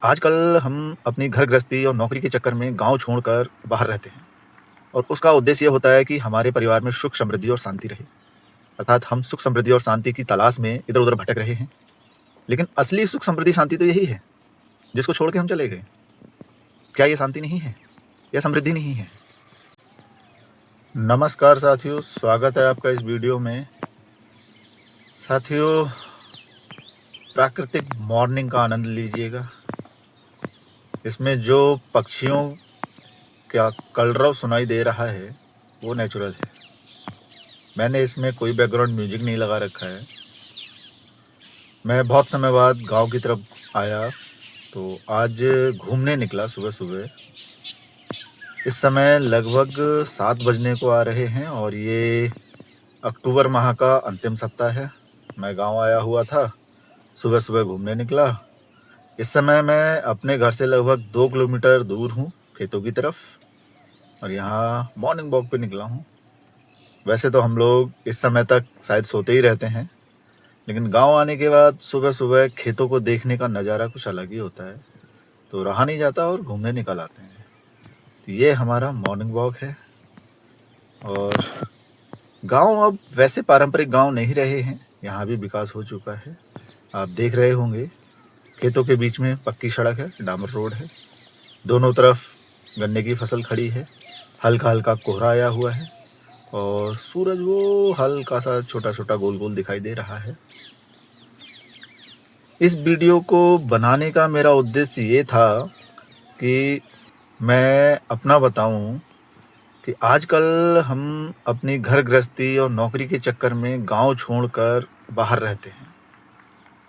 आजकल हम अपनी घर गृहस्थी और नौकरी के चक्कर में गाँव छोड़कर बाहर रहते हैं और उसका उद्देश्य ये होता है कि हमारे परिवार में सुख समृद्धि और शांति रहे। अर्थात हम सुख समृद्धि और शांति की तलाश में इधर-उधर भटक रहे हैं। लेकिन असली सुख समृद्धि शांति तो यही है, जिसको छोड़ के हम चले गए। क्या ये शांति नहीं है? या समृद्धि नहीं है? नमस्कार साथियों, स्वागत है आपका इस वीडियो में। साथियों, प्राकृतिक मॉर्निंग का आनंद लीजिएगा। इसमें जो पक्षियों का कलरव सुनाई दे रहा है वो नेचुरल है। मैंने इसमें कोई बैकग्राउंड म्यूजिक नहीं लगा रखा है। मैं बहुत समय बाद गांव की तरफ आया तो आज घूमने निकला सुबह सुबह। इस समय लगभग 7 बजने को आ रहे हैं और ये अक्टूबर माह का अंतिम सप्ताह है। मैं गांव आया हुआ था, सुबह सुबह घूमने निकला। इस समय मैं अपने घर से लगभग 2 किलोमीटर दूर हूँ खेतों की तरफ और यहाँ मॉर्निंग वॉक पे निकला हूँ। वैसे तो हम लोग इस समय तक शायद सोते ही रहते हैं, लेकिन गांव आने के बाद सुबह सुबह खेतों को देखने का नज़ारा कुछ अलग ही होता है, तो रहा नहीं जाता और घूमने निकल आते हैं। तो ये हमारा मॉर्निंग वॉक है। और गांव अब वैसे पारंपरिक गांव नहीं रहे हैं, यहाँ भी विकास हो चुका है। आप देख रहे होंगे खेतों के बीच में पक्की सड़क है, डामर रोड है, दोनों तरफ गन्ने की फसल खड़ी है, हल्का हल्का कोहरा आया हुआ है और सूरज वो हल्का सा छोटा छोटा गोल गोल दिखाई दे रहा है। इस वीडियो को बनाने का मेरा उद्देश्य ये था कि मैं अपना बताऊं कि आजकल हम अपनी घर गृहस्थी और नौकरी के चक्कर में गांव छोड़कर बाहर रहते हैं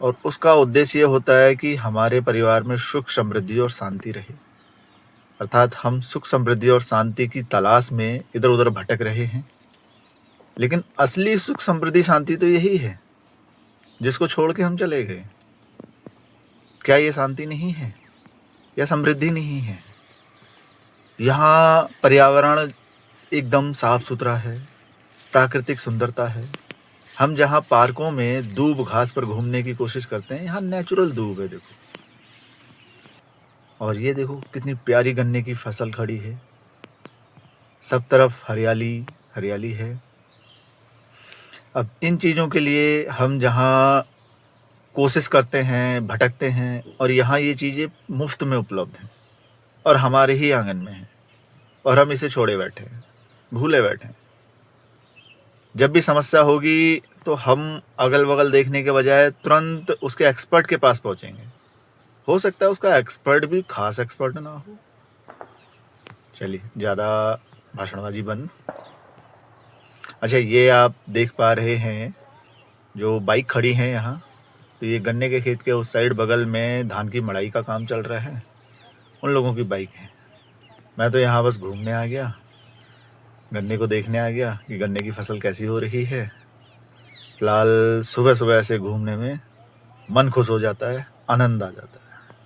और उसका उद्देश्य ये होता है कि हमारे परिवार में सुख समृद्धि और शांति रहे। अर्थात हम सुख समृद्धि और शांति की तलाश में इधर उधर भटक रहे हैं। लेकिन असली सुख समृद्धि शांति तो यही है, जिसको छोड़ के हम चले गए। क्या ये शांति नहीं है? या समृद्धि नहीं है? यहाँ पर्यावरण एकदम साफ सुथरा है, प्राकृतिक सुंदरता है। हम जहाँ पार्कों में दूब घास पर घूमने की कोशिश करते हैं, यहाँ नेचुरल दूब है देखो। और ये देखो कितनी प्यारी गन्ने की फसल खड़ी है, सब तरफ हरियाली हरियाली है। अब इन चीज़ों के लिए हम जहाँ कोशिश करते हैं, भटकते हैं, और यहाँ ये चीज़ें मुफ्त में उपलब्ध हैं और हमारे ही आंगन में हैं और हम इसे छोड़े बैठे हैं, भूले बैठे हैं। जब भी समस्या होगी तो हम अगल बगल देखने के बजाय तुरंत उसके एक्सपर्ट के पास पहुँचेंगे। हो सकता है उसका एक्सपर्ट भी खास एक्सपर्ट ना हो। चलिए, ज़्यादा भाषणबाजी बंद। अच्छा, ये आप देख पा रहे हैं जो बाइक खड़ी हैं यहाँ, तो ये गन्ने के खेत के उस साइड बगल में धान की मड़ाई का काम चल रहा है, उन लोगों की बाइक है। मैं तो यहाँ बस घूमने आ गया, गन्ने को देखने आ गया कि गन्ने की फसल कैसी हो रही है। फिलहाल सुबह सुबह ऐसे घूमने में मन खुश हो जाता है, आनंद आ जाता है।